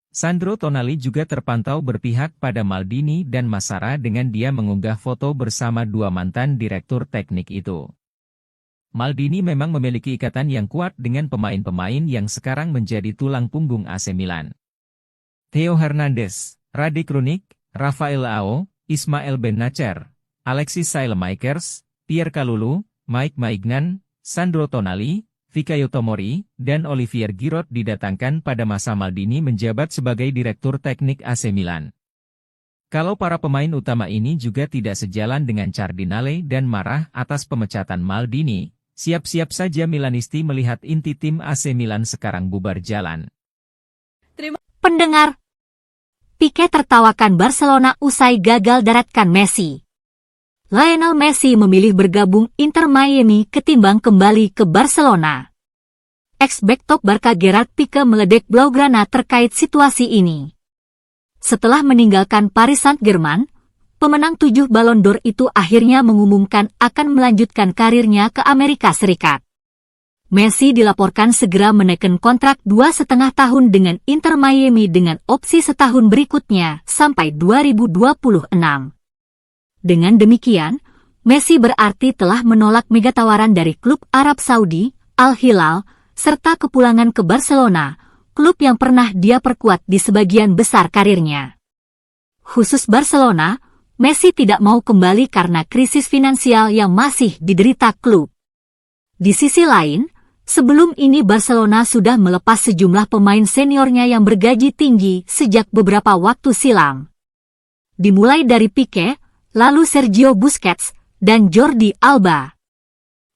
Sandro Tonali juga terpantau berpihak pada Maldini dan Massara dengan dia mengunggah foto bersama dua mantan direktur teknik itu. Maldini memang memiliki ikatan yang kuat dengan pemain-pemain yang sekarang menjadi tulang punggung AC Milan. Theo Hernandez, Rade Krunic, Rafael Leao, Ismail Benacer, Alexis Saelemaekers, Pierre Kalulu, Mike Maignan, Sandro Tonali, Fikayo Tomori, dan Olivier Giroud didatangkan pada masa Maldini menjabat sebagai direktur teknik AC Milan. Kalau para pemain utama ini juga tidak sejalan dengan Cardinale dan marah atas pemecatan Maldini, siap-siap saja Milanisti melihat inti tim AC Milan sekarang bubar jalan. Pendengar, Pique tertawakan Barcelona usai gagal daratkan Messi. Lionel Messi memilih bergabung Inter Miami ketimbang kembali ke Barcelona. Ex-back top Barca Gerard Pique meledek blaugrana terkait situasi ini. Setelah meninggalkan Paris Saint-Germain, pemenang 7 Ballon d'Or itu akhirnya mengumumkan akan melanjutkan karirnya ke Amerika Serikat. Messi dilaporkan segera menekan kontrak 2,5 tahun dengan Inter Miami dengan opsi setahun berikutnya sampai 2026. Dengan demikian, Messi berarti telah menolak mega tawaran dari klub Arab Saudi, Al Hilal, serta kepulangan ke Barcelona, klub yang pernah dia perkuat di sebagian besar karirnya. Khusus Barcelona, Messi tidak mau kembali karena krisis finansial yang masih diderita klub. Di sisi lain, sebelum ini Barcelona sudah melepas sejumlah pemain seniornya yang bergaji tinggi sejak beberapa waktu silam. Dimulai dari Pique, lalu Sergio Busquets, dan Jordi Alba.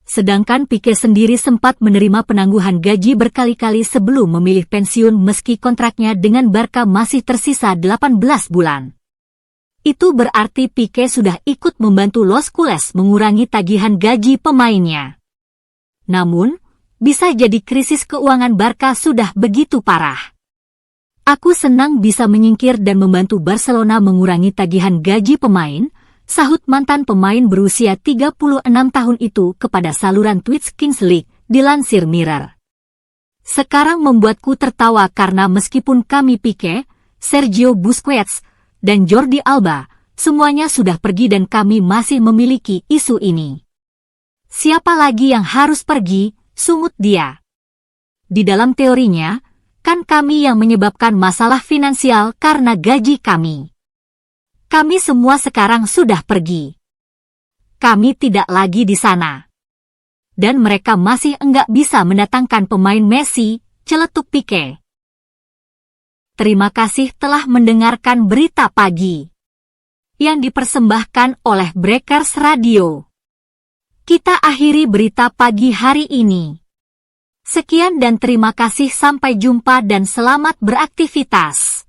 Sedangkan Pique sendiri sempat menerima penangguhan gaji berkali-kali sebelum memilih pensiun meski kontraknya dengan Barca masih tersisa 18 bulan. Itu berarti Pique sudah ikut membantu Los Culés mengurangi tagihan gaji pemainnya. Namun, bisa jadi krisis keuangan Barca sudah begitu parah. Aku senang bisa menyingkir dan membantu Barcelona mengurangi tagihan gaji pemain, sahut mantan pemain berusia 36 tahun itu kepada saluran Twitch Kings League, dilansir Mirror. Sekarang membuatku tertawa karena meskipun kami Pique, Sergio Busquets, dan Jordi Alba, semuanya sudah pergi dan kami masih memiliki isu ini. Siapa lagi yang harus pergi, sungut dia. Di dalam teorinya, kan kami yang menyebabkan masalah finansial karena gaji kami. Kami semua sekarang sudah pergi. Kami tidak lagi di sana. Dan mereka masih enggak bisa mendatangkan pemain Messi, celetuk Pique. Terima kasih telah mendengarkan berita pagi yang dipersembahkan oleh Breakers Radio. Kita akhiri berita pagi hari ini. Sekian dan terima kasih, sampai jumpa dan selamat beraktivitas.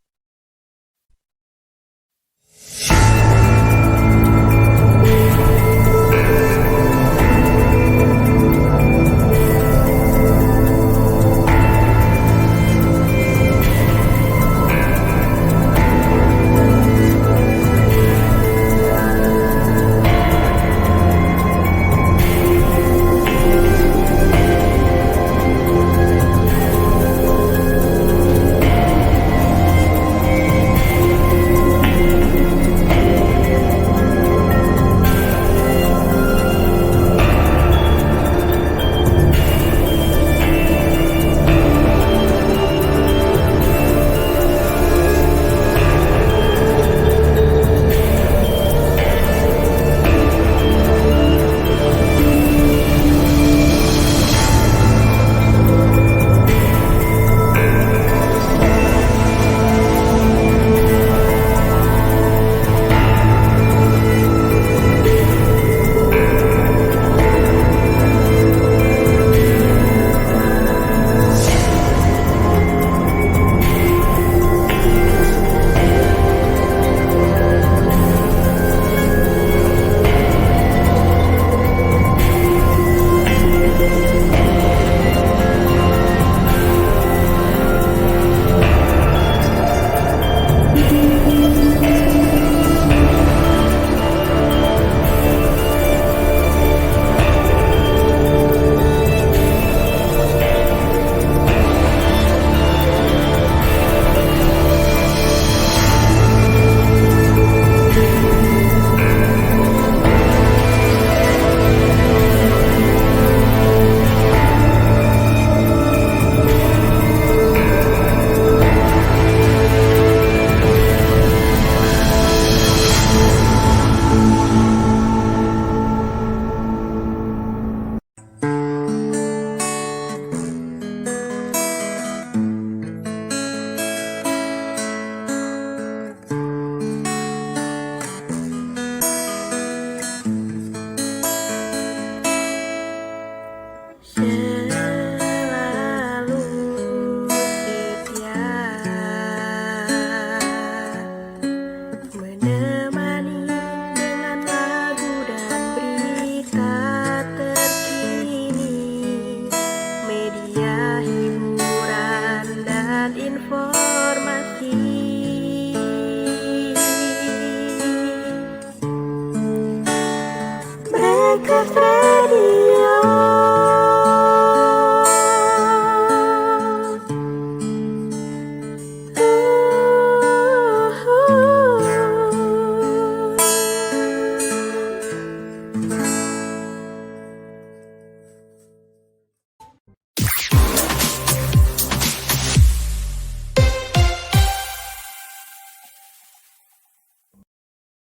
info